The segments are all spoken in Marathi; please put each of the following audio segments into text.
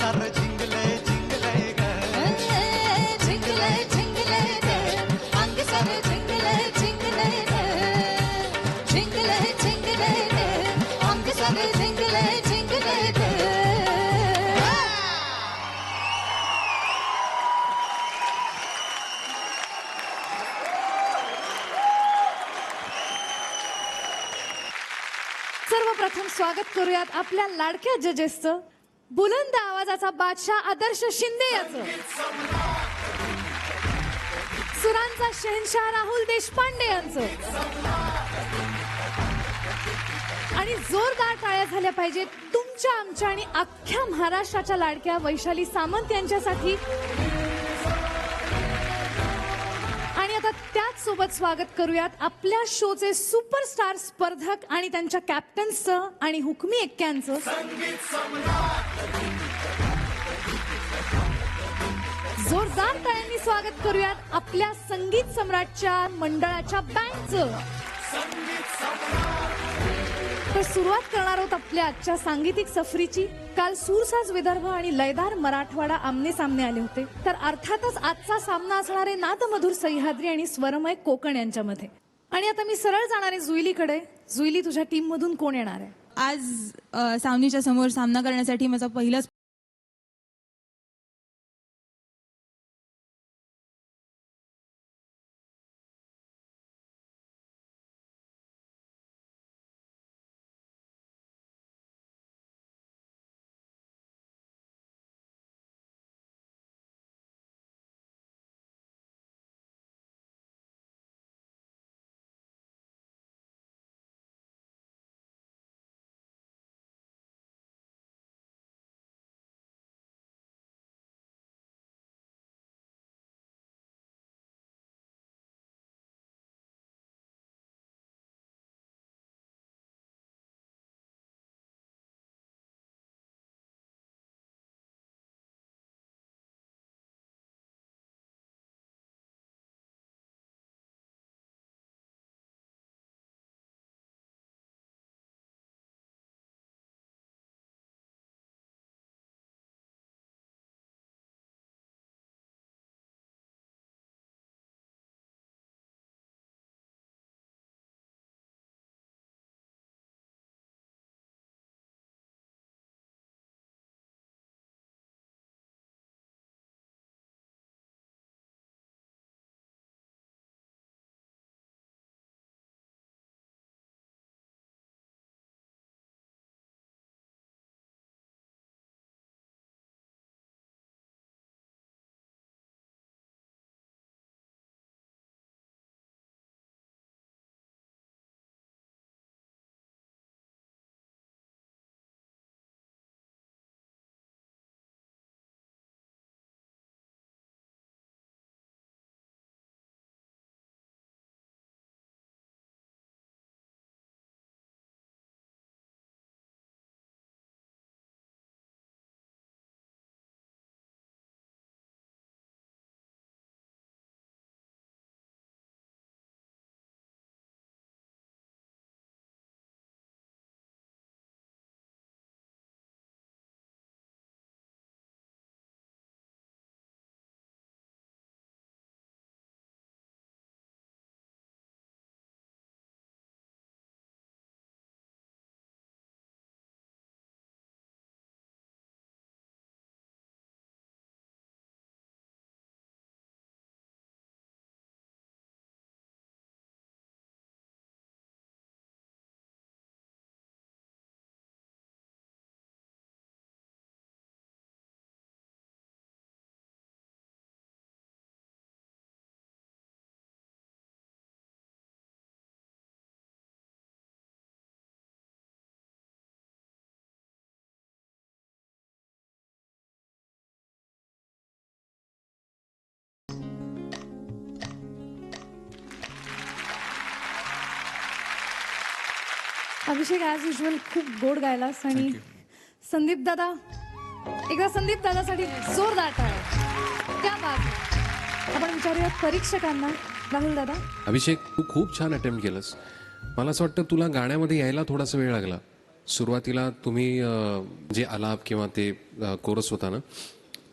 अर झिंगले झिंगले ग झिंगले झिंगले रे अंग सारे झिंगले झिंगले रे झिंगले झिंगले रे अंग सारे झिंगले झिंगले रे सर्वप्रथम स्वागत करूयात आपल्या लाडक्या जजेसचं, बुलंद आवाजाचा बादशाह आदर्श शिंदे याचं, सुरांचा शहनशाह राहुल देशपांडे यांचं, आणि जोरदार टाळ्या झाल्या पाहिजेत तुमच्या, आमच्या आणि अख्ख्या महाराष्ट्राच्या लाडक्या वैशाली सामंत यांच्यासाठी. आणि आता त्याच सोबत स्वागत करूयात आपल्या शोचे सुपरस्टार स्पर्धक आणि त्यांच्या कॅप्टन्सचं आणि हुकमी एक्क्यांचं, जोरदार टाळ्यांनी स्वागत करूयात आपल्या संगीत सम्राटच्या मंडळाच्या बँडचं. तर सुरुवात करणार आहोत आपल्या आजच्या सांगीतिक सफरीची. काल सूरसाज विदर्भ आणि लयदार मराठवाडा आमने सामने आले होते, तर अर्थातच आजचा सामना असणार आहे नादमधुर सह्याद्री आणि स्वरमय कोकण यांच्यामध्ये. आणि आता मी सरळ जाणार आहे जुईलीकडे. जुईली, तुझ्या टीम मधून कोण येणार आहे आज सावनीच्या समोर सामना करण्यासाठी? माझा पहिलाच अभिषेक ॲज युजल खूप गोड गायलास. आणि संदीप दादा, एकदा संदीप दादासाठी जोरदार टाळ्या. त्या बात आपण विचारूया परीक्षकांना. राहुल दादा. अभिषेक, तू खूप छान अटेम्प्ट केलंस. मला असं वाटतं तुला गाण्यामध्ये यायला थोडासा वेळ लागला. सुरुवातीला तुम्ही जे आलाप किंवा ते कोरस होता ना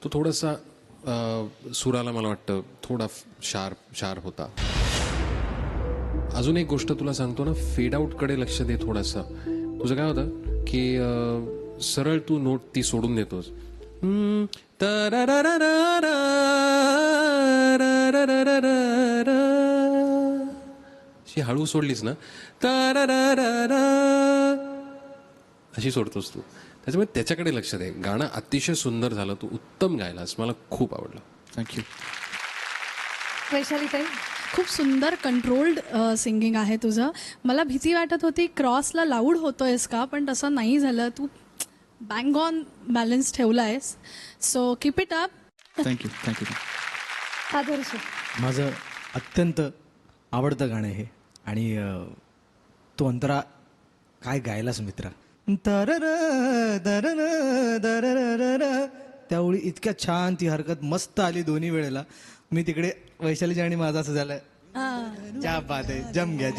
तो थोडासा सुराला मला वाटतं थोडा शार्प होता. अजून एक गोष्ट तुला सांगतो ना, फेड आउटकडे लक्ष दे थोडासा. तुझं काय होतं की सरळ तू नोट ती सोडून देतोस. अशी हळू सोडलीस ना अशी सोडतोस तू. त्याच्यामुळे त्याच्याकडे लक्ष दे. गाणं अतिशय सुंदर झालं, तू उत्तम गायलास, मला खूप आवडलं. थँक्यू. वैशाली ताई, खूप सुंदर कंट्रोल्ड सिंगिंग आहे तुझं. मला भीती वाटत होती क्रॉसला लाऊड होतोयस का, पण तसं नाही झालं. तू बँग ऑन बॅलन्स ठेवला आहेस. So keep it up. Thank you. Aadarsh. माझं अत्यंत आवडतं गाणं हे आणि तो अंतरा काय गायलास मित्रा. तरर दरर दरर त्यावेळी इतक्या छान ती हरकत मस्त आली दोन्ही वेळेला. मी तिकडे वैशालीची आणि माझं असं झालं, क्या बात आहे, जम गया.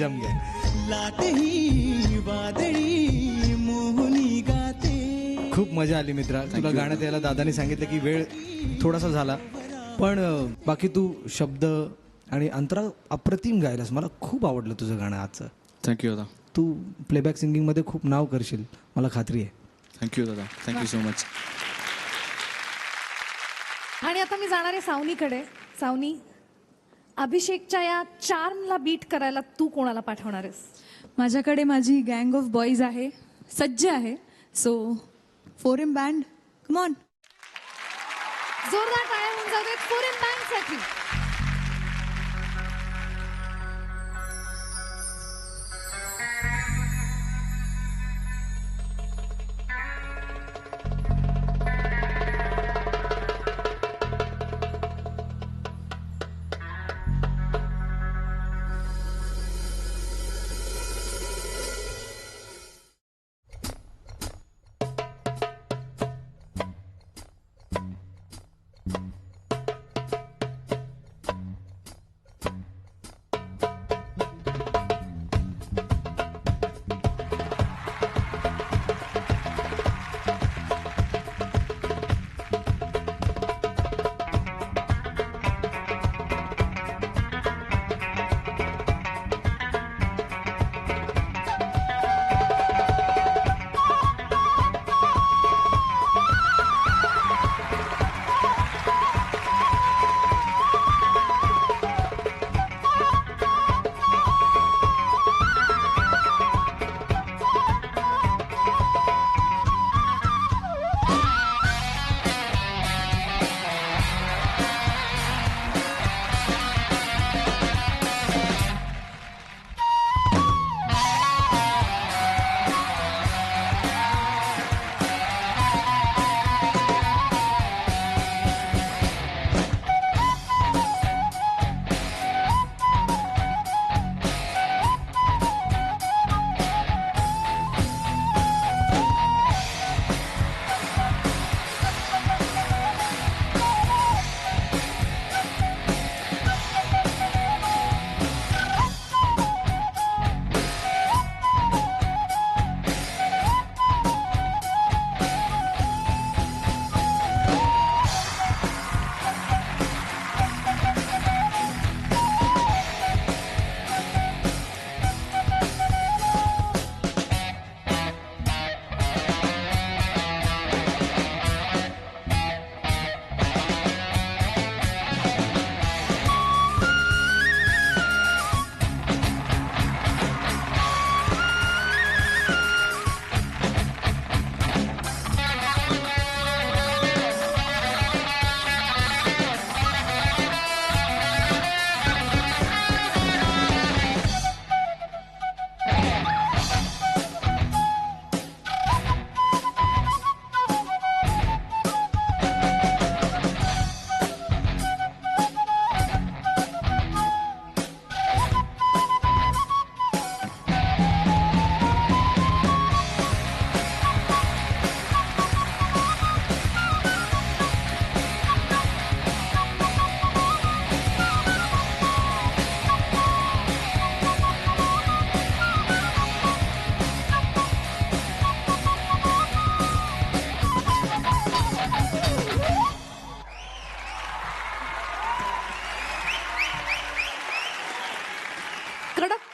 लाटही वादळी मोहनी गाते. खूप मजा आली मित्रा. तुला गाण्यात यायला दादानी सांगितलं की वेळ थोडासा झाला, पण बाकी तू शब्द आणि अंतरा अप्रतिम गायलास. मला खूप आवडलं तुझं गाणं आजचं. थँक्यू दादा. तू प्लेबॅक सिंगिंगमध्ये खूप नाव करशील, मला खात्री आहे. थँक्यू दादा. Thank you so much. आणि आता मी जाणार आहे सावनीकडे. सावनी, अभिषेकच्या या चार्मला बीट करायला तू कोणाला पाठवणार आहेस? माझ्याकडे माझी गँग ऑफ बॉईज आहे, सज्ज आहे. So 4M band, come on. जोरदार टाळ्या होऊन जाऊ देत 4M बँडसाठी.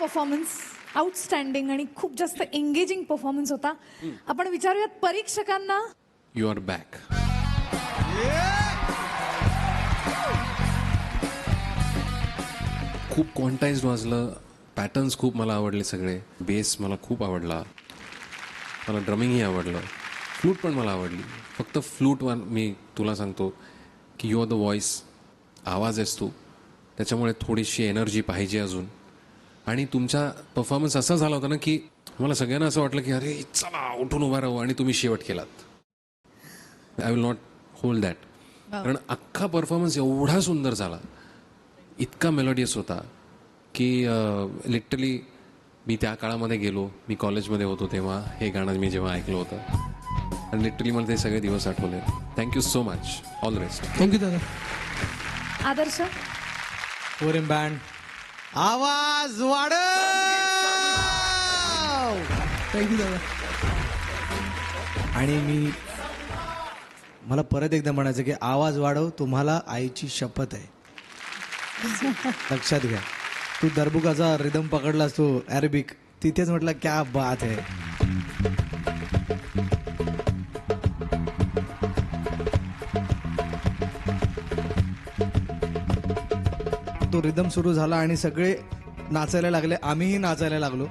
परफॉर्मन्स आउटस्टँडिंग आणि खूप जास्त एंगेजिंग परफॉर्मन्स होता. आपण विचारूयात परीक्षकांना. You are back. खूप क्वांटाइज्ड वाजलं. पॅटर्न्स खूप मला आवडले सगळे. बेस मला खूप आवडला. मला ड्रमिंगही आवडलं. फ्लूट पण मला आवडली. फक्त फ्लूटवर मी तुला सांगतो की यू आर द व्हॉइस. आवाज आहेस तू, त्याच्यामुळे थोडीशी एनर्जी पाहिजे अजून. आणि तुमचा परफॉर्मन्स असा झाला होता ना की मला सगळ्यांना असं वाटलं की अरे चला उठून उभा राहू, आणि तुम्ही शेवट केलात. I will not hold that. कारण अख्खा परफॉर्मन्स एवढा सुंदर झाला, इतका मेलोडियस होता की लिटरली मी त्या काळामध्ये गेलो. मी कॉलेजमध्ये होतो तेव्हा हे गाणं मी जेव्हा ऐकलं होतं, आणि लिटरली मला ते सगळे दिवस Athawale. Thank you so much. All the best. Thank you दादा. आदर्श. 4M बँड आवाज वाढव. थँक्यू दादा. आणि मला परत एकदा म्हणायचं की आवाज वाढव, तुम्हाला आईची शपथ आहे. लक्षात घ्या. तू दरबुकाचा रिदम पकडलास, तो अरेबिक, तिथेच म्हटलं क्या बात आहे. तो रिदम सुरू झाला आणि सगळे नाचायला लागले, आम्हीही नाचायला लागलो.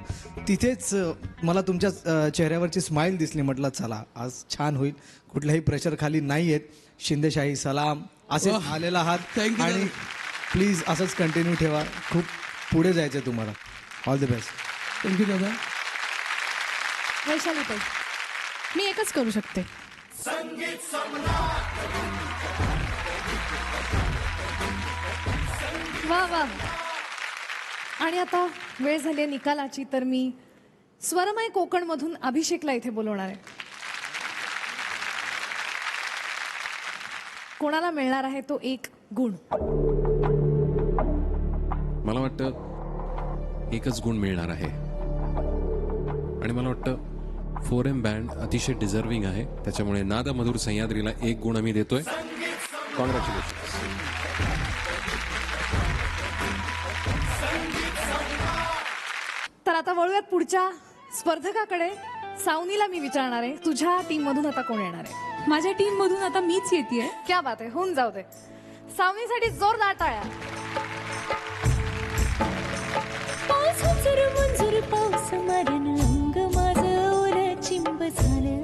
तिथेच मला तुमच्या चेहऱ्यावरची स्माईल दिसली. म्हटलं चला आज छान होईल, कुठल्याही प्रेशर खाली नाही आहेत. शिंदेशाही सलाम असे आलेला आहात. Thank you, आणि प्लीज असंच कंटिन्यू ठेवा. खूप पुढे जायचं आहे तुम्हाला. All the best. थँक्यू दादा. वैशाली ताई. मी एकच करू शकते. वा वा. आणि आता वेळ झाली आहे निकालाची. तर मी स्वरमय कोकणमधून अभिषेकला इथे बोलवणार आहे. कोणाला मिळणार आहे तो 1 गुण? मला वाटतं एकच गुण मिळणार आहे. आणि मला वाटतं 4M बँड अतिशय डिझर्विंग आहे. त्याच्यामुळे नाद मधुर सह्याद्रीला 1 गुण आम्ही देतोय. कॉंग्रॅच्युलेशन. तर आता वळूयात पुढच्या स्पर्धकाकडे. सावनीला मी विचारणार आहे, तुझ्या टीम मधून आता कोण येणार आहे? माझ्या टीम मधून आता मीच येतेय. क्या बात आहे. होऊन जाऊ दे. सावनीसाठी जोरदार टाळ्या. पाऊस मंजूर मंजूर पाऊस मरण अंग माझं ओलं चिंब झालं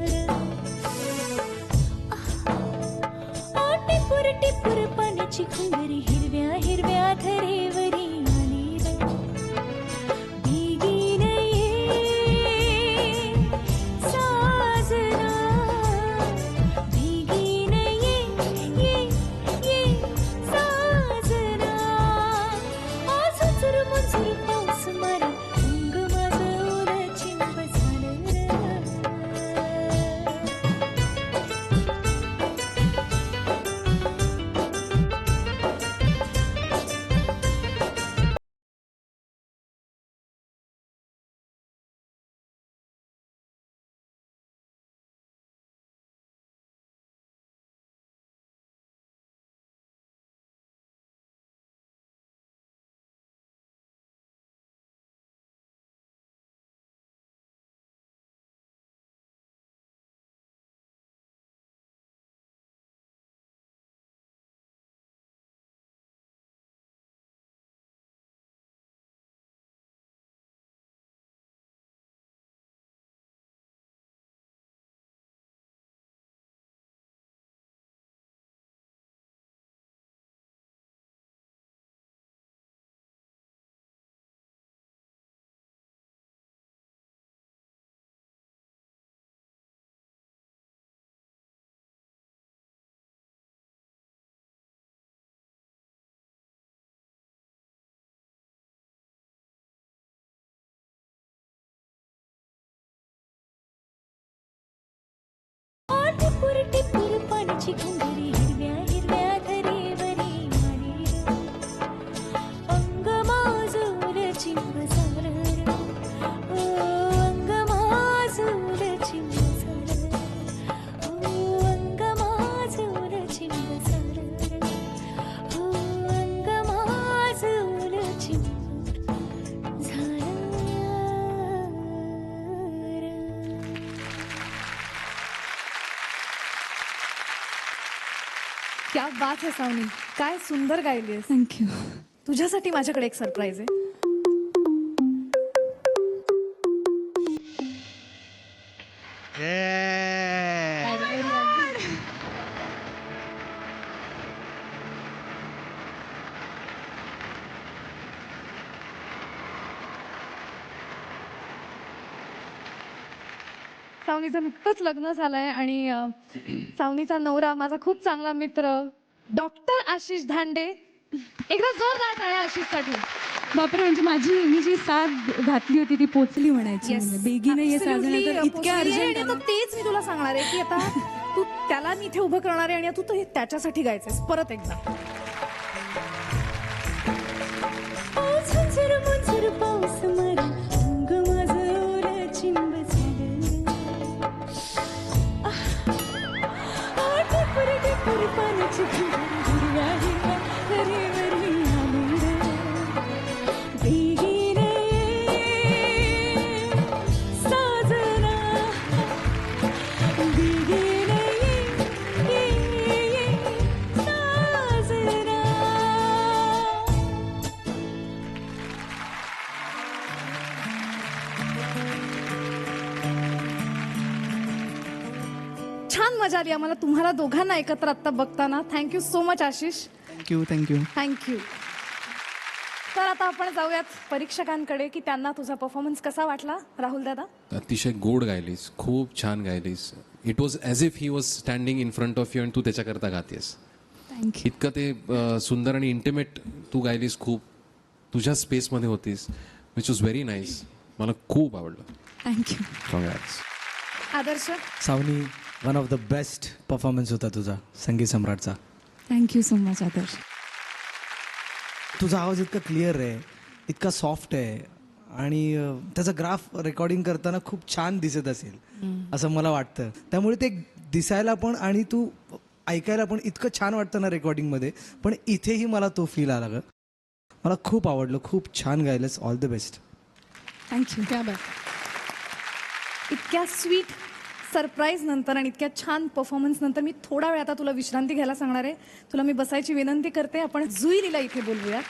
टिपूर टिपूर पाण्याची खुंगरी हिरव्या हिरव्या धरेवरी आली बिगीन ये साजना बिगीन ये साजना आज मंजूर मंजूर पाऊस मरण अंग माझं ओलं चिंब झालं टिपूर टिपूर पाण्याची खुंगरी हिरव्या हिरव्या धरेवरी आली अंग माझं चिंब झालं अंग माझं चिंब झालं अंग माझं चिंब झालं अंग माझं चिंब झालं क्या बात आहे सावनी, काय सुंदर गायलीस. थँक्यू. तुझ्यासाठी माझ्याकडे एक सरप्राईज आहे. सावनीचं नुकतंच लग्न झालंय आणि सावनीचा नवरा माझा खूप चांगला मित्र डॉक्टर आशिष धांडे. एकदा जोरदार टाळ्या आशिषसाठी. बापरे, म्हणजे मी जी साथ घातली होती ती पोचली म्हणायची. म्हणजे बेगीने ये साजना, तर इतक्या आणि अर्जंट. आता तेच मी तुला सांगणार आहे की आता तू त्याला मी इथे उभं करणार आहे आणि तू तर त्याच्यासाठी गायचंयस परत एकदा. पाऊस झुंजर मुंजर पाऊस मारा अंग माझं ओलं चिंब झालं टिपूर टिपूर पाण्याची हिरव्या हिरव्या हरेवर आनंद बेगीन ये साजना बेगीन ये साजना. छान मजा आली आम्हाला तुम्हाला दोघांना एकत्र आता बघताना. Thank you so much Ashish. Thank you thank you. Thank you. तर आता आपण जाऊयात परीक्षकांकडे की त्यांना तुझा परफॉर्मन्स कसा वाटला. राहुल दादा. अतिशय गोड गायलीस, खूप छान गायलीस. It was as if he was standing in front of you आणि तू त्याच्याकरता गातेस. थँक्यू. इतकं ते सुंदर आणि इंटिमेट तू गायलीस. खूप तुझ्या स्पेसमध्ये होतीस, विच वॉज व्हेरी नाईस. मला खूप आवडलं. Thank you. Congrats. Adarsh. Saavani, one of the best performance होता तुझा संगीत सम्राटचा. Thank you so much Adarsh. तुझा आवाज इतका क्लिअर आहे, इतका सॉफ्ट आहे आणि त्याचा ग्राफ रेकॉर्डिंग करताना खूप छान दिसत असेल असं मला वाटतं. त्यामुळे ते दिसायला पण आणि तू ऐकायला पण इतकं छान वाटतं ना रेकॉर्डिंगमध्ये. पण इथेही मला तो फील आला ग. मला खूप आवडलं, खूप छान गायलंस. All the best. थँक्यू. क्या बात. इतक्या स्वीट सरप्राईज नंतर आणि इतक्या छान परफॉर्मन्स नंतर मी थोडा वेळ आता तुला विश्रांती घ्यायला सांगणार आहे. तुला मी बसायची विनंती करते. आपण जुईलीला इथे बोलवूयात.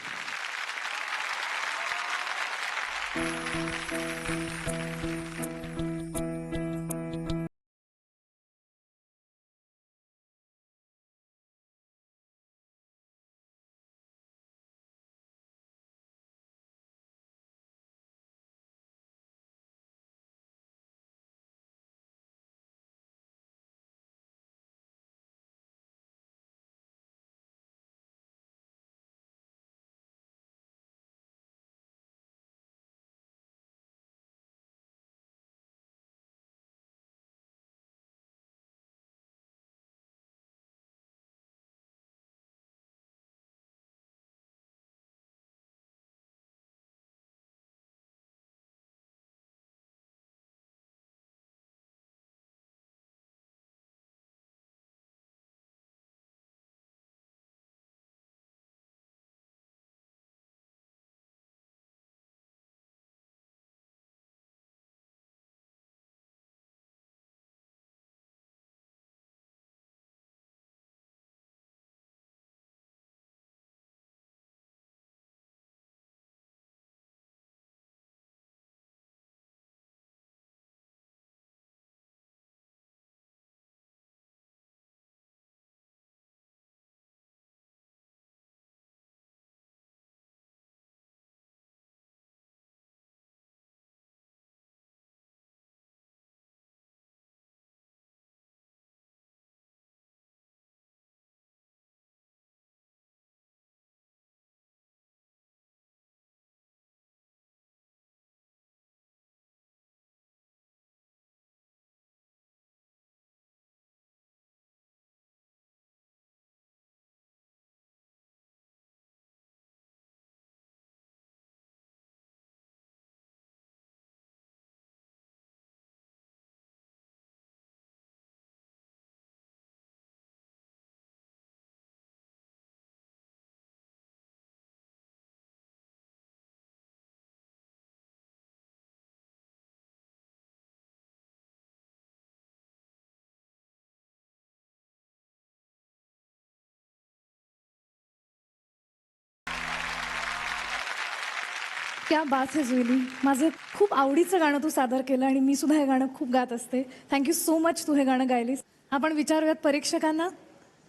क्या बात है जुईली. माझं खूप आवडीचं गाणं तू सादर केलं आणि मी सुद्धा हे गाणं खूप गात असते. थँक्यू सो मच तू हे गाणं गायलीस. आपण विचारूयात परीक्षकांना.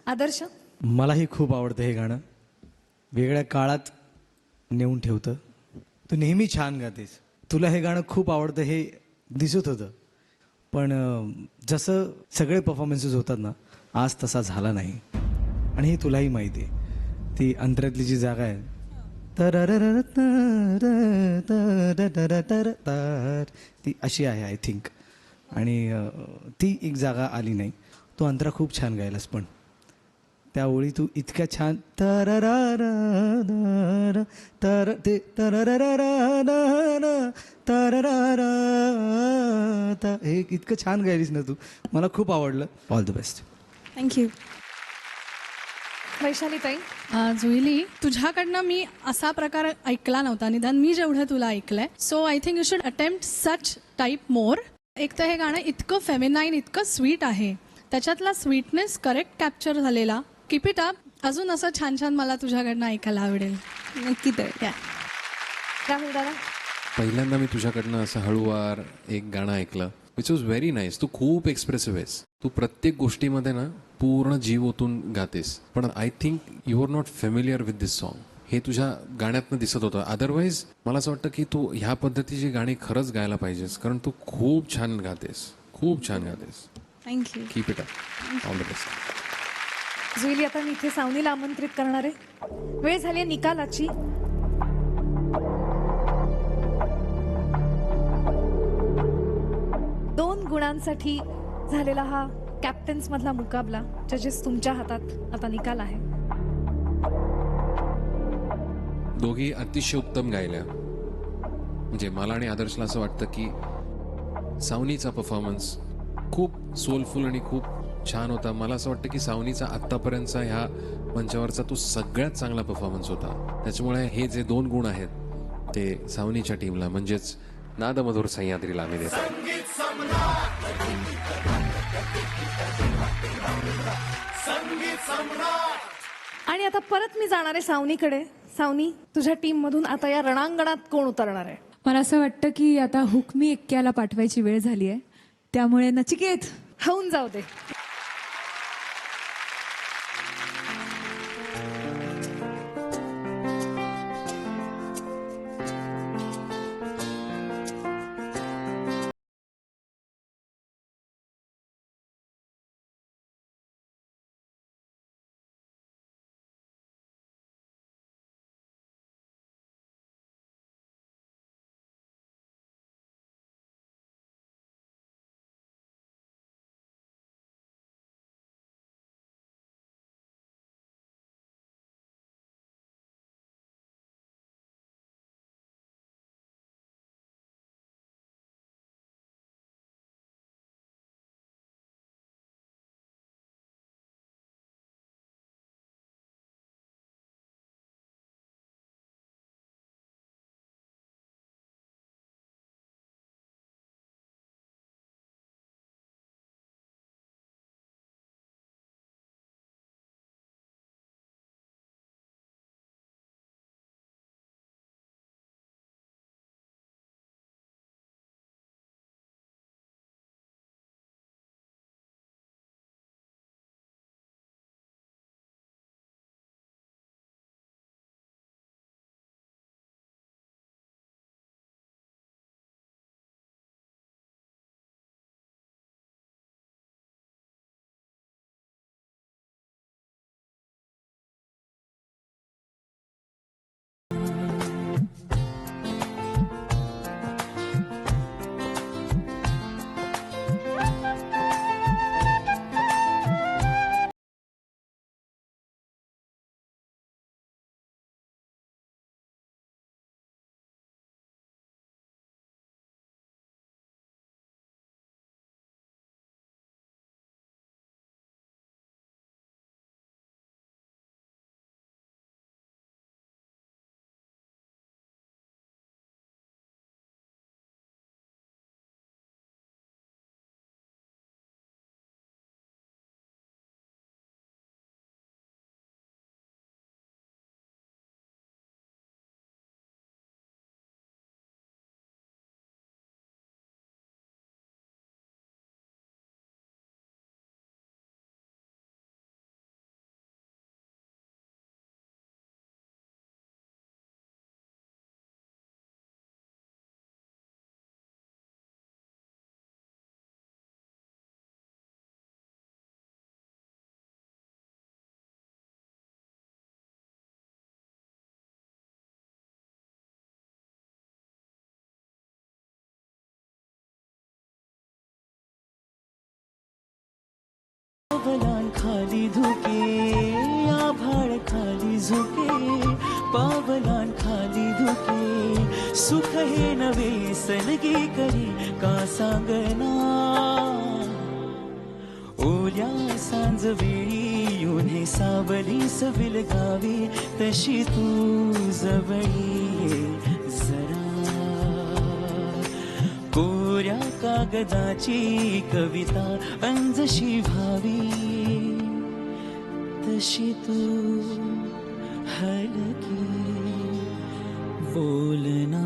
आदर्श, मलाही खूप आवडतं हे गाणं. वेगळ्या काळात नेऊन ठेवतं. तू नेहमी छान गातेस. तुला हे गाणं खूप आवडतं हे दिसत होतं. पण जसं सगळे परफॉर्मन्सेस होतात ना, आज तसा झाला नाही. आणि हे तुलाही माहिती आहे. ती अंतरातली जी जागा आहे ती अशी आहे आय थिंक. आणि ती एक जागा आली नाही. तो अंतरा खूप छान गायलास. पण त्या ओळी तू इतक्या छान तर ते हे इतकं छान गायलीस ना तू. मला खूप आवडलं. All the best. Thank you. Vaishali ताई. जुईली, तुझ्याकडनं मी असा प्रकार ऐकला नव्हता, निदान मी जेवढं तुला ऐकलंय. So I think you should attempt such type more. एक तर हे गाणं इतकं फेमिनाईन, इतकं स्वीट आहे. त्याच्यातला स्वीटनेस करेक्ट कॅप्चर झालेला. Keep it up. अजून असं छान छान मला तुझ्याकडनं ऐकायला आवडेल. नक्की तर. राहुल दादा. पहिल्यांदा मी तुझ्याकडनं असं हळूवार एक गाणं ऐकलं विच वॉज व्हेरी नाईस. तू खूप एक्सप्रेसिव्ह आहेस. तू प्रत्येक गोष्टीमध्ये ना पूर्ण जीव ओतून गातेस. पण I think you are not familiar with this song. हे तुझ्या गाण्यातनं दिसत होतं. अदरवाईज मला असं वाटतं की तू ह्या पद्धतीची गाणी खरंच गायला पाहिजेस, कारण तू खूप छान गातेस. खूप छान गातेस. Thank you. Keep it up. All the best. Juilee, आता मी इथे सावनीला आमंत्रित करणार आहे. वेळ झाली निकालाची. दोन गुणांसाठी झालेला हा कॅप्टन्स मधला मुकाबला. जजेस, तुमच्या हातात आता निकाल आहे. दोघी अतिशय उत्तम गायल्या. म्हणजे मला आणि आदर्शला असं वाटतं की सावनीचा परफॉर्मन्स खूप सोलफुल आणि खूप छान होता. मला असं वाटतं की सावनीचा आत्तापर्यंतचा ह्या मंचावरचा तो सगळ्यात चांगला परफॉर्मन्स होता. त्याच्यामुळे हे जे 2 गुण आहेत ते सावनीच्या टीमला म्हणजेच नादमधुर सह्याद्रीला आम्ही देतो. आणि आता परत मी जाणार आहे सावनीकडे. सावनी, तुझ्या टीम मधून आता या रणांगणात कोण उतरणार आहे? मला असं वाटतं की आता हुकमी एक्क्याला पाठवायची वेळ झाली आहे. त्यामुळे नचिकेत, होऊन जाऊ दे. पावलां खाली धुके आभाळ खाली झुके पावलां खाली धुके सुख हे नवे सलगी करी का सांगना ओल्या सांज वेळी येऊन हे सावली सविल गावी तशी तू जवळी ये जरा कोऱ्या कागदाची कविता अंजशी भावी तशी तू हलकी बोलना.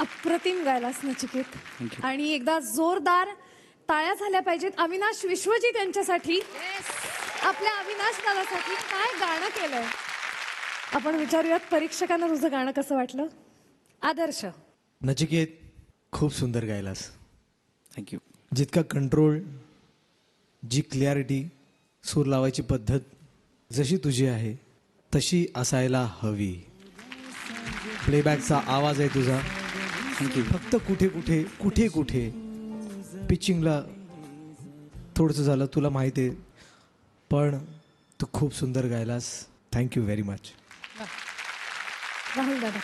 अप्रतिम गायलास नचिकेत आणि एकदा जोरदार टाळ्या झाल्या पाहिजेत अविनाश विश्वजीत यांच्यासाठी. आपल्या अविनाश दादासाठी काय गाणं केलंय. आपण विचारूयात परीक्षकांना तुझं गाणं कसं वाटलं. आदर्श. नचिकेत खूप सुंदर गायलास. थँक्यू. जितका कंट्रोल, जी क्लिअरिटी, सूर लावायची पद्धत जशी तुझी आहे तशी असायला हवी. प्लेबॅकचा आवाज आहे तुझा. थँक्यू. फक्त कुठे कुठे कुठे कुठे पिचिंगला थोडंसं झालं तुला माहिती आहे, पण तू खूप सुंदर गायलास. Thank you very much. राहुल दादा.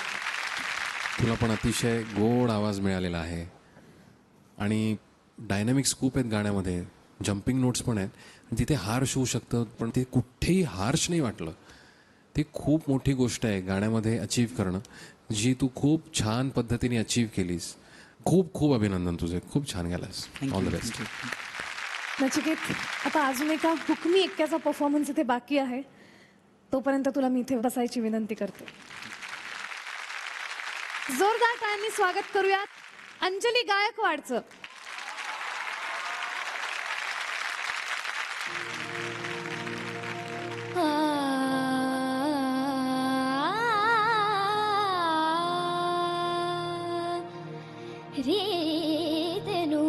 तुला पण अतिशय गोड आवाज मिळालेला आहे आणि डायनॅमिक्स खूप आहेत गाण्यामध्ये. जम्पिंग नोट्स पण आहेत. तिथे हार्श होऊ शकतं पण ते कुठेही हार्श नाही वाटलं. ते खूप मोठी गोष्ट आहे गाण्यामध्ये अचीव करणं, जी तू खूप छान पद्धतीने अचीव केलीस. खूप खूप अभिनंदन तुझे. खूप छान गेलास. All the best. नचिकेत आता अजून एका हुकमी एक्क्याचा परफॉर्मन्स इथे बाकी आहे. तोपर्यंत तुला मी इथे बसायची विनंती करते. जोरदार टाळ्यांनी स्वागत करूयात अंजली गायकवाडचं. रेतनु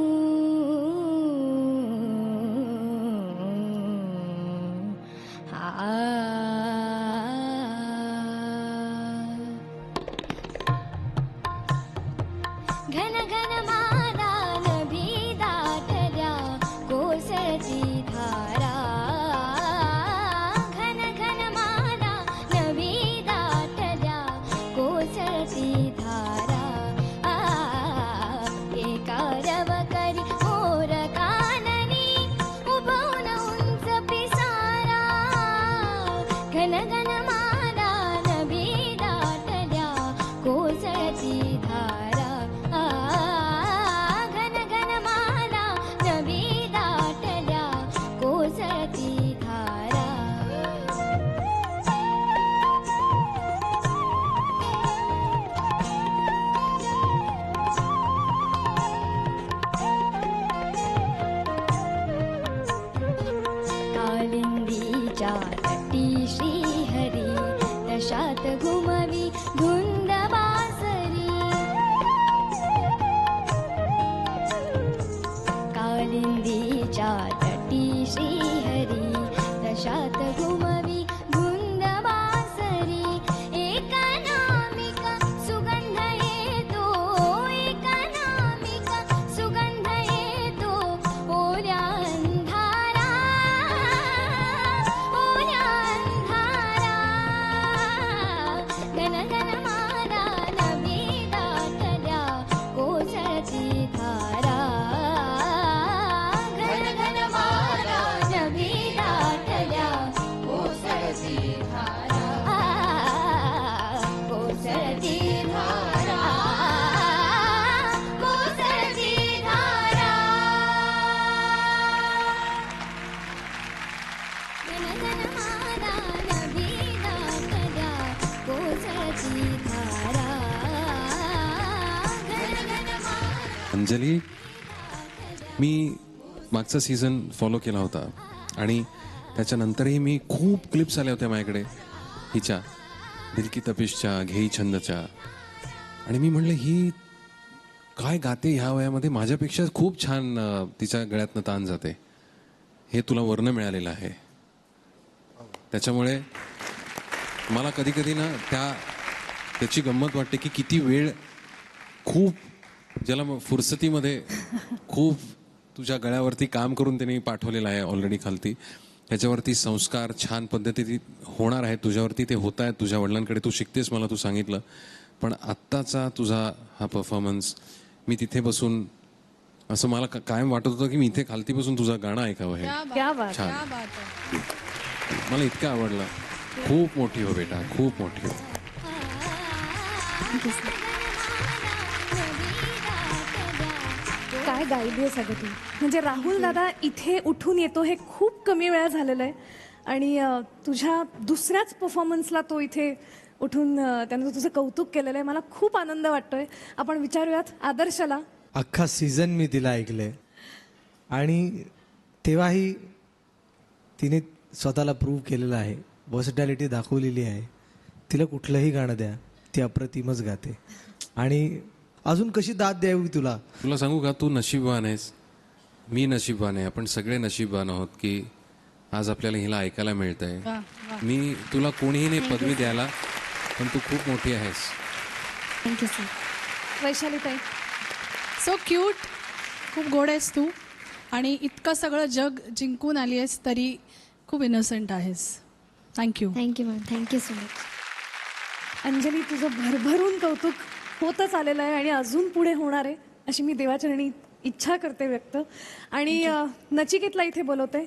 घन घन माला नभी दाटल्या कोसळती धारा. घन घन माला नभी दाटल्या कोसळती धारा. एका रवकरी मोर काननी उभवून उंच पिसारा. घन घन माला नभी दाटल्या कोसळती धारा. घन घन माला नभी दाटल्या कोसळती धारा. कालिंदीच्या तटी श्रीहरी तशात घुमवी धुंद बासरी. कालिंदीच्या तटी श्रीहरी तशात घुमवी धुंद बासरी. एका नामिका सुगंध येतो, एका नामिका सुगंध येतो. ओल्या अंधारा, ओल्या अंधारा. घन घन माला नभी दाटल्या कोसळती धारा. घन घन माला नभी दाटल्या कोसळती धारा. कोसळती धारा, कोसळती धारा. घन घन माला नभी दाटल्या कोसळती धारा. घन घन माला. अंजली, मी मागचा सीझन फॉलो केला होता आणि त्याच्यानंतरही मी खूप क्लिप्स आल्या होत्या माझ्याकडे हिच्या दिल की तपिशच्या, घेई छंदच्या. आणि मी म्हणलं ही काय गाते ह्या वयामध्ये, माझ्यापेक्षा खूप छान तिच्या गळ्यातनं ताण जाते. हे तुला वर्ण मिळालेलं आहे. त्याच्यामुळे मला कधी कधी ना त्या त्याची गंमत वाटते की किती वेळ खूप ज्याला फुरसतीमध्ये खूप तुझ्या गळ्यावरती काम करून त्यांनी पाठवलेलं आहे ऑलरेडी खालती. त्याच्यावरती संस्कार छान पद्धतीने होणार आहेत तुझ्यावरती, ते होत आहेत तुझ्या वडिलांकडे. तू शिकतेस मला तू सांगितलं. पण आत्ताचा तुझा हा परफॉर्मन्स मी तिथे बसून असं मला कायम वाटत होतं की मी इथे खालती बसून तुझं गाणं ऐकावं. हे क्या बात. छान, क्या बात आहे. मला इतकं आवडलं. खूप मोठी हो बेटा, खूप मोठी हो. काय गायली आहे सगळं तू. म्हणजे राहुल दादा इथे उठून येतो हे खूप कमी वेळा झालेलं आहे आणि तुझ्या दुसऱ्याच परफॉर्मन्सला तो इथे उठून त्यानं तुझं कौतुक केलेलं आहे. मला खूप आनंद वाटतोय. आपण विचारूयात आदर्शला. अख्खा सीझन मी तिला ऐकलंय आणि तेव्हाही तिने स्वतःला प्रूव्ह केलेलं आहे, वर्सटॅलिटी दाखवलेली आहे. तिला कुठलंही गाणं द्या ती अप्रतिमच गाते. आणि अजून कशी दाद द्यावी तुला. तुला सांगू का, तू नशीबवान आहेस, मी नशीबवान आहे, आपण सगळे नशीबवान आहोत की आज आपल्याला हिला ऐकायला मिळतंय. वा, वा. मी तुला कोणीही नाही पदवी द्यायला, पण तू खूप मोठी आहेस. Thank you sir. वैशाली ताई. सो क्यूट, खूप गोड आहेस तू आणि इतकं सगळं जग जिंकून आली आहेस तरी खूप इनोसंट आहेस. Thank you. Thank you ma'am. Thank you so much. Anjali, तुझं भरभरून कौतुक होतच आलेलं आहे आणि अजून पुढे होणार आहे अशी मी देवाचरणी इच्छा करते व्यक्त. आणि नचिकेतला इथे बोलवते.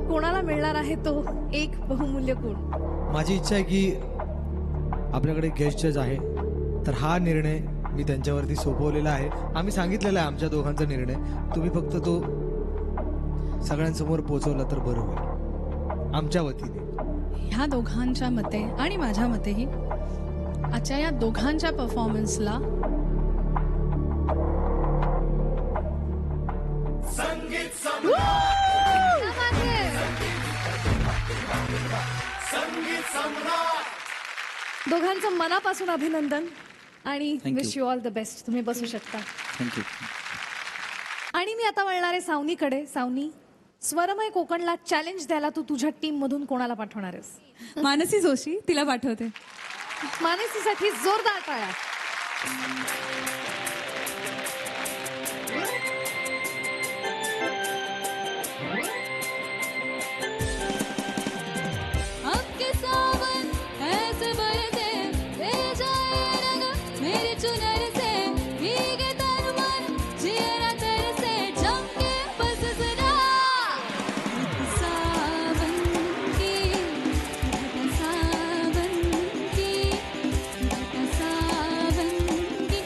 कोणाला मिळणार आहे तो एक बहुमूल्य गुण. माझी इच्छा आहे की आपल्याकडे गेस्ट जज आहे, तर हा निर्णय मी त्यांच्यावरती सोपवलेला आहे. आम्ही सांगितलेला आहे आमच्या दोघांचा निर्णय, तुम्ही फक्त तो सगळ्यांसमोर पोहोचवला तर बरं होईल आमच्या वतीने. ह्या दोघांच्या मते आणि माझ्या मतेही आजच्या या दोघांच्या परफॉर्मन्सला दोघांचं मनापासून अभिनंदन आणि Thank you. Wish you all the best. तुम्ही बसू शकता. थँक्यू. आणि मी आता वळणार आहे सावनीकडे. सावनी, स्वरमय कोकणला चॅलेंज द्यायला तू तुझ्या टीम मधून कोणाला पाठवणार आहेस? मानसी जोशी, तिला पाठवते. मानसीसाठी जोरदार टाळ्या. आपके सावन ऐसे बरसे ले जाए रंग मेरी चुनर से भीगे तन मन जिया तरसे जम के बस सुना सावन की सावन की सावन की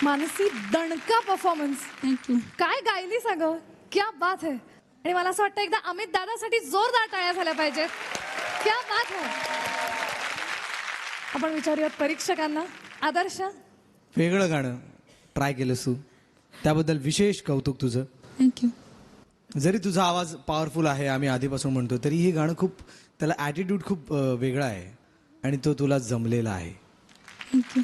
मानसी, दणका परफॉर्मन्स. थँक्यू. काय गायली सगळं, क्या बात है. आणि मला असं वाटतं एकदा अमित दादासाठी जोरदार टाळ्या झाल्या पाहिजेत. क्या बात है. आपण विचारूयात परीक्षकांना. आदर्श, वेगळं गाणं ट्राय केलंस तू, त्याबद्दल विशेष कौतुक तुझं. थँक्यू. जरी तुझा आवाज पॉवरफुल आहे, आम्ही आधीपासून म्हणतो, तरी हे गाणं खूप, त्याला ॲटिट्यूड खूप वेगळा आहे आणि तो तुला जमलेला आहे. थँक्यू.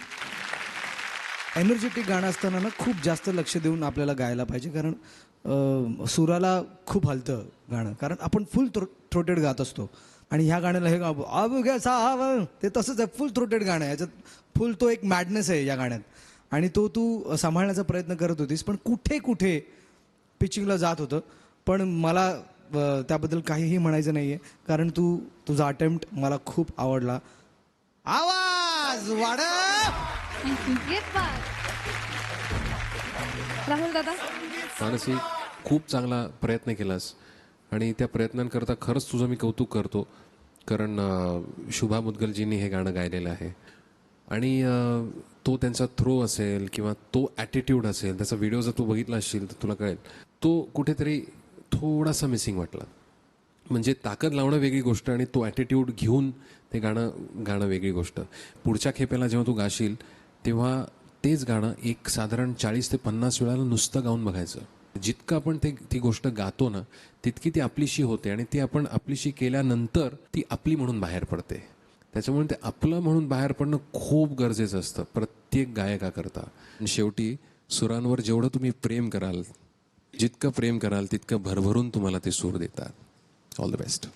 एनर्जेटिक गाणं असताना ना खूप जास्त लक्ष देऊन आपल्याला गायला पाहिजे, कारण सुराला खूप हलतं गाणं, कारण आपण फुल थ्रोटेड गात असतो. आणि ह्या गाण्याला हे ते तसंच आहे, फुल थ्रोटेड गाणं आहे. याच्यात फुल तो एक मॅडनेस आहे या गाण्यात, आणि तो तू सांभाळण्याचा प्रयत्न करत होतीस, पण कुठे कुठे पिचिंगला जात होतं. पण मला त्याबद्दल काहीही म्हणायचं नाही आहे, कारण तुझा अटेम्प्ट मला खूप आवडला. आवाज वाढव. येत बात. राहुल दादा, मानसी, खूप चांगला प्रयत्न केलास आणि त्या प्रयत्नांकरता खरंच तुझं मी कौतुक करतो, कारण शुभा मुद्गलजींनी हे गाणं गायलेलं आहे. आणि तो त्यांचा थ्रो असेल किंवा तो ॲटिट्यूड असेल, त्याचा व्हिडिओ जर तू बघितला असशील तर तुला कळेल, तो कुठेतरी थोडासा मिसिंग वाटला. म्हणजे ताकद लावणं वेगळी गोष्ट आणि तो ॲटिट्यूड घेऊन ते गाणं वेगळी गोष्ट. पुढच्या खेपेला जेव्हा तू गाशील तेव्हा तेच गाणं एक साधारण 40 ते 50 वेळाला नुसतं गाऊन बघायचं. जितकं आपण ती गोष्ट गातो ना, तितकी ती आपलीशी होते आणि ती आपण आपलीशी केल्यानंतर ती आपली म्हणून बाहेर पडते. त्याच्यामुळे ते आपलं म्हणून बाहेर पडणं खूप गरजेचं असतं प्रत्येक गायकाकरता. आणि शेवटी सुरांवर जेवढं तुम्ही प्रेम कराल, जितकं प्रेम कराल तितकं भरभरून तुम्हाला ते सूर देतात. All the best.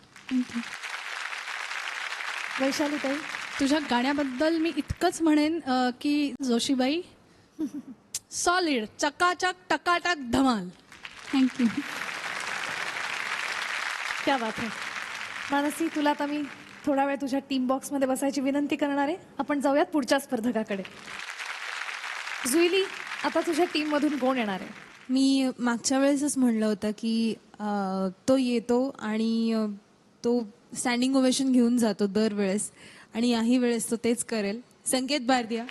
वैशाली ताई, तुझ्या गाण्याबद्दल मी इतकंच म्हणेन की जोशीबाई, सॉलिड, चकाचक, टकाटक, धमाल. थँक्यू. क्या बात है. मानसी, तुला आता मी थोडा वेळ तुझ्या टीम बॉक्समध्ये बसायची विनंती करणार आहे. आपण जाऊयात पुढच्या स्पर्धकाकडे. जुईली, आता तुझ्या टीममधून कोण येणार आहे? मी मागच्या वेळेसच म्हणलं होतं की तो येतो आणि तो स्टँडिंग ओवेशन घेऊन जातो दरवेळेस, आणि याही वेळेस तो तेच करेल. संकेत बारदिया.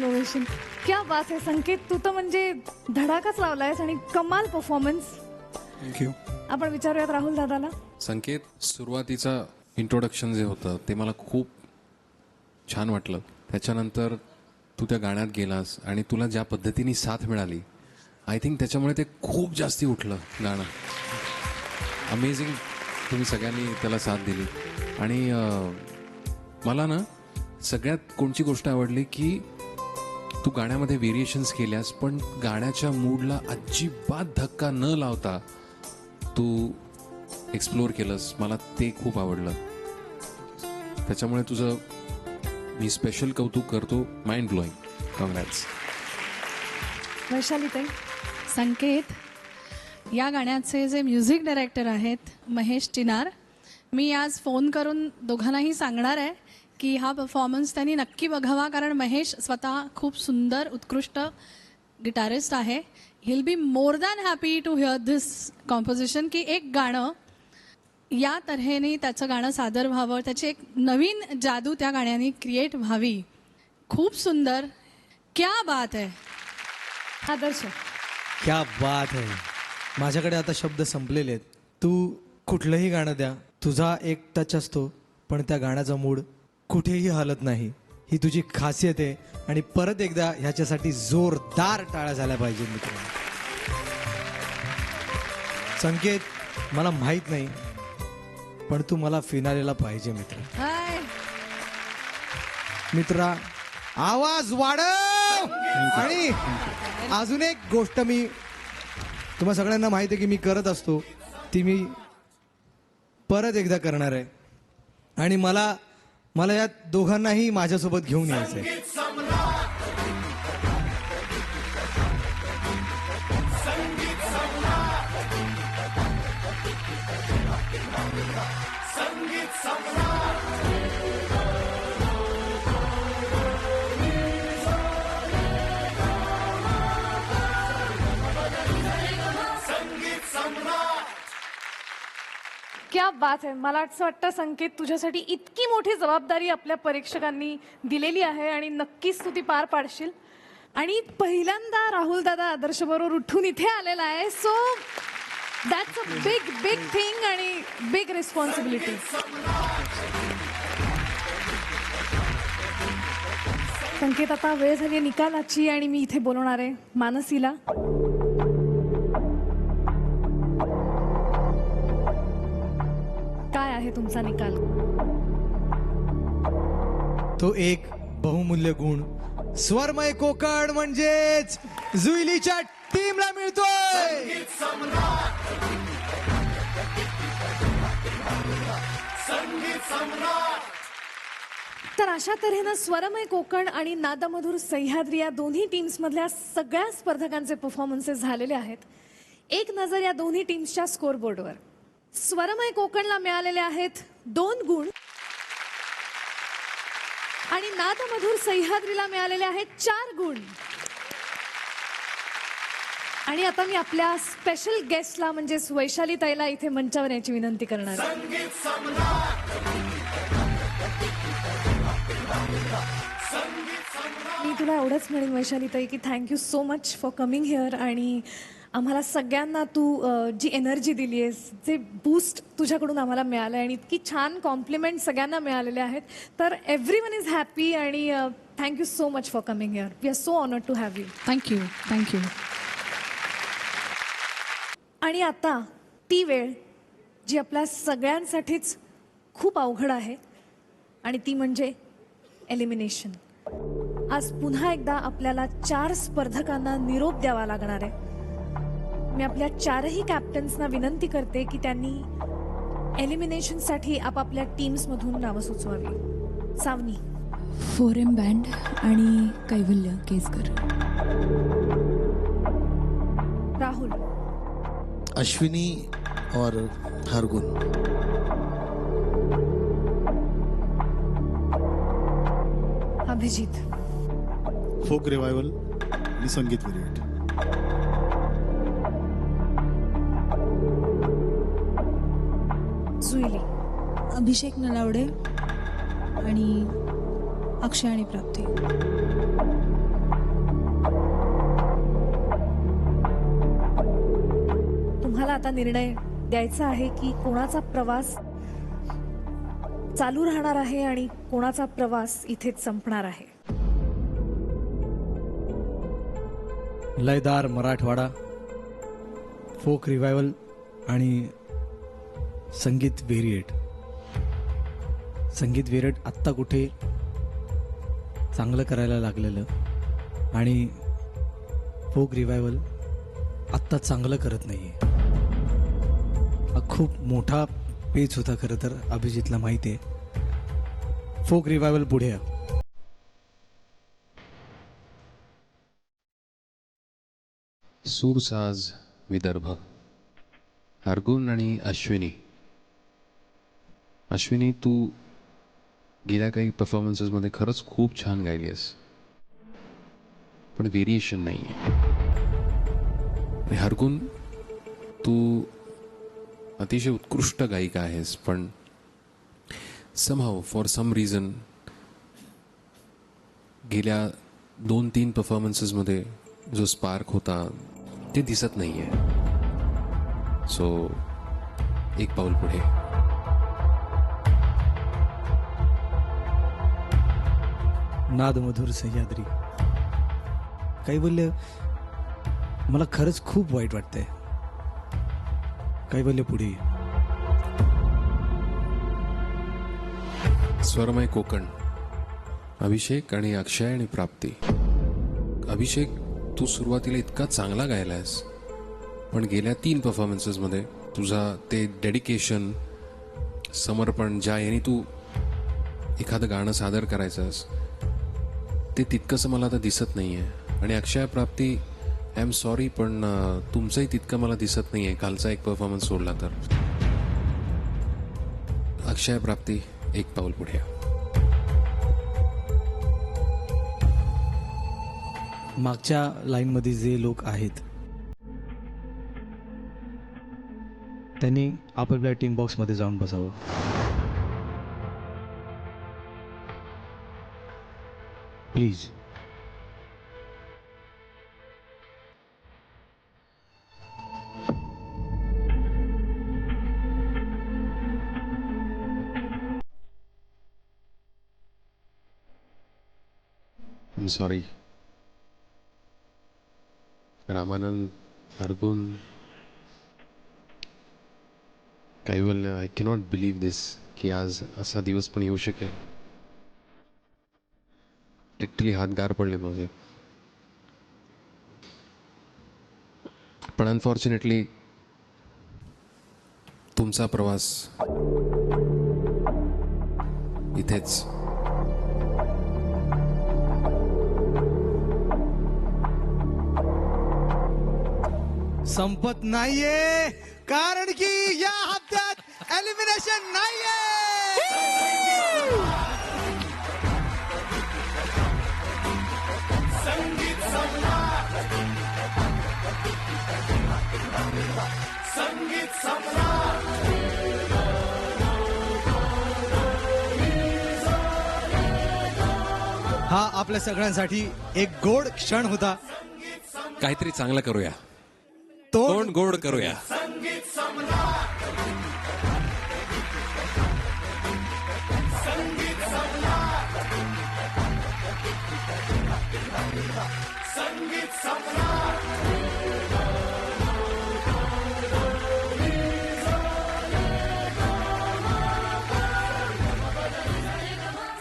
Standing ovation. क्या बात आहे संकेत, तू तर म्हणजे धडाकाच लावलायस आणि कमाल परफॉर्मन्स. थँक्यू. आपण विचारूयात राहुल दादाला. संकेत, सुरुवातीचा इंट्रोडक्शन जे होतं ते मला खूप छान वाटलं. त्याच्यानंतर तू त्या गाण्यात गेलास आणि तुला ज्या पद्धतीने साथ मिळाली, आय थिंक त्याच्यामुळे ते खूप जास्ती उठलं गाणं. अमेझिंग. तुम्ही सगळ्यांनी त्याला साथ दिली. आणि मला ना सगळ्यात कोणची गोष्ट आवडली की तू गाण्यामध्ये व्हेरिएशन्स केल्यास पण गाण्याच्या मूडला अजिबात धक्का न लावता तू एक्सप्लोअर केलंस. मला ते खूप आवडलं. त्याच्यामुळे तुझं मी स्पेशल कौतुक करतो. Mind blowing. कॉंग्रॅट्स. वैशाली ताई. संकेत, या गाण्याचे जे म्युझिक डायरेक्टर आहेत महेश टिनार, मी आज फोन करून दोघांनाही सांगणार आहे की हा परफॉर्मन्स त्यांनी नक्की बघावा, कारण महेश स्वतः खूप सुंदर उत्कृष्ट गिटारिस्ट आहे. He'll be more than happy to hear this composition, की एक गाणं या तऱ्हेने त्याचं गाणं सादर व्हावं, त्याची एक नवीन जादू त्या गाण्याने क्रिएट व्हावी. खूप सुंदर. क्या बात आहे. आदर्श. क्या बात आहे. माझ्याकडे आता शब्द संपलेले आहेत. तू कुठलंही गाणं द्या, तुझा एक टच असतो, पण त्या गाण्याचा मूड कुठेही हलत नाही. ही तुझी खासियत आहे. आणि परत एकदा ह्याच्यासाठी जोरदार टाळ्या झाल्या पाहिजे मित्रांनो. संकेत, मला माहित नाही, पण तू मला फिनालेला पाहिजे मित्र. हाय. मित्रा, आवाज वाढव. आणि अजून एक गोष्ट मी तुम्हा सगळ्यांना माहिती आहे की मी करत असतो, ती मी परत एकदा करणार आहे. आणि मला या दोघांनाही माझ्यासोबत घेऊन यायचं आहे. क्या बात आहे. मला असं वाटतं संकेत, तुझ्यासाठी इतकी मोठी जबाबदारी आपल्या परीक्षकांनी दिलेली आहे आणि नक्कीच तू ती पार पाडशील. आणि पहिल्यांदा राहुल दादा आदर्श बरोबर उठून इथे आलेला आहे. So that's a big big thing आणि बिग रिस्पॉन्सिबिलिटी. संकेत, आता वेळ झाली निकालाची आणि मी इथे बोलवणार आहे मानसीला. काय आहे तुमचा निकाल? तो एक बहुमूल्य गुण स्वरमय कोकण म्हणजेच जुईलीच्या टीमला मिळतोय. तर अशा तऱ्हेनं स्वरमय कोकण आणि नादमधुर सह्याद्री या दोन्ही टीम्समधल्या सगळ्या स्पर्धकांचे परफॉर्मन्सेस झालेले आहेत. एक नजर या दोन्ही टीम्सच्या स्कोरबोर्डवर. स्वरमय कोकणला मिळालेले आहेत 2 गुण आणि नादमधुर सह्याद्रीला मिळालेले आहेत 4 गुण. आणि आता मी आपल्या स्पेशल गेस्टला म्हणजेच वैशाली ताईला इथे मंचावर याची विनंती करणार आहे. मी तुला एवढंच म्हणेन वैशाली ताई की thank you so much for coming here. आणि आम्हाला सगळ्यांना तू जी एनर्जी दिली आहेस, जे बूस्ट तुझ्याकडून आम्हाला मिळालं आहे आणि इतकी छान कॉम्प्लिमेंट सगळ्यांना मिळालेले आहेत. तर एव्हरीवन इज हॅपी आणि thank you so much for coming here. We are so honoured to have you. Thank you. Thank you. आणि आता ती वेळ जी आपल्या सगळ्यांसाठीच खूप अवघड आहे आणि ती म्हणजे एलिमिनेशन. आज पुन्हा एकदा आपल्याला 4 स्पर्धकांना निरोप द्यावा लागणार आहे. मी आपल्या 4ही कॅप्टन्सना विनंती करते की त्यांनी एलिमिनेशनसाठी आपापल्या टीम्समधून नावं सुचवावी. सावनी. 4M बँड आणि कैवल्य केसकर. राहुल. अश्विनी और हरगुन. अभिजित. फोक रिवायवल आणि संगीत व्हेरिएट. जुईली. अभिषेक नलावडे आणि अक्षय आणि प्राप्ती. तुम्हाला आता निर्णय द्यायचा आहे की कोणाचा प्रवास चालू राहणार आहे आणि कोणाचा प्रवास इथेच संपणार आहे. लयदार मराठवाडा, फोक रिवायवल आणि संगीत व्हेरिएट. संगीत व्हेरिएट आत्ता कुठे चांगलं करायला लागलेलं आणि फोक रिवायवल आत्ता चांगलं करत नाहीये. हा खूप मोठा पेच होता खरं तर, अभिजितला माहिती आहे. फोक रिवायवल पुढे या. सूरसाज विदर्भ, हरगुन आणि अश्विनी. अश्विनी, तू गेल्या काही परफॉर्मन्सेसमध्ये खरंच खूप छान गायली आहेस, पण व्हेरिएशन नाही आहे. हरगुन, तू अतिशय उत्कृष्ट गायिका आहेस, पण समहाव फॉर सम रिझन गेल्या 2-3 परफॉर्मन्सेसमध्ये जो स्पार्क होता ते दिसत नाही आहे. सो एक पाऊल पुढे. नादमधुर सह्याद्री. कैवल्य, मला खरंच खूप वाईट वाटतंय. कैवल्य पुढे ये. स्वरमय कोकण, अभिषेक आणि अक्षय आणि प्राप्ती. अभिषेक, तू सुरुवातीला इतका चांगला गायलायस, पण गेल्या 3 परफॉर्मन्सेसमध्ये तुझा ते डेडिकेशन, समर्पण, ज्या याने तू एखादं गाणं सादर करायचंस ते तितकंसं मला आता दिसत नाही आहे. आणि अक्षय प्राप्ती, आय एम सॉरी, पण तुमचंही तितकं मला दिसत नाही आहे, कालचा एक परफॉर्मन्स सोडला तर. अक्षय प्राप्ती, एक पाऊल पुढे. मागच्या लाईनमध्ये जे लोक आहेत त्यांनी आपापल्या टीम बॉक्समध्ये जाऊन बसावं. Please. Sorry. Ramanand, Hargun, Kaivalya, I cannot believe दिस की आज असा दिवस पण येऊ शकेल. लिटरली हात गार पडले माझे. पण अनफॉर्च्युनेटली तुमचा प्रवास इथेच संपत नाहीये, कारण की या हप्त्यात एलिमिनेशन नाहीये. हा आपल्या सगळ्यांसाठी एक गोड क्षण होता. काहीतरी चांगलं करूया, तोंड तोंड गोड करूया.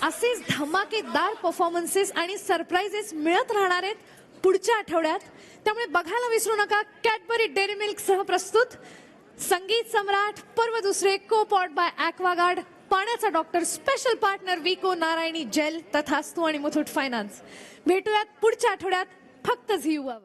असेच धमाकेदार परफॉर्मन्सेस आणि सरप्राइजेस मिळत राहणार आहेत पुढच्या आठवड्यात. त्यामुळे बघायला विसरू नका कॅडबरी डेअरी मिल्क सह प्रस्तुत संगीत सम्राट पर्व दुसरे, को पॉट बाय ॲक्वागार्ड, पाण्याचा डॉक्टर, स्पेशल पार्टनर विको नारायणी जेल, तथास्तू आणि मुथूट फायनान्स. भेटूयात पुढच्या आठवड्यात फक्त झी युवावर.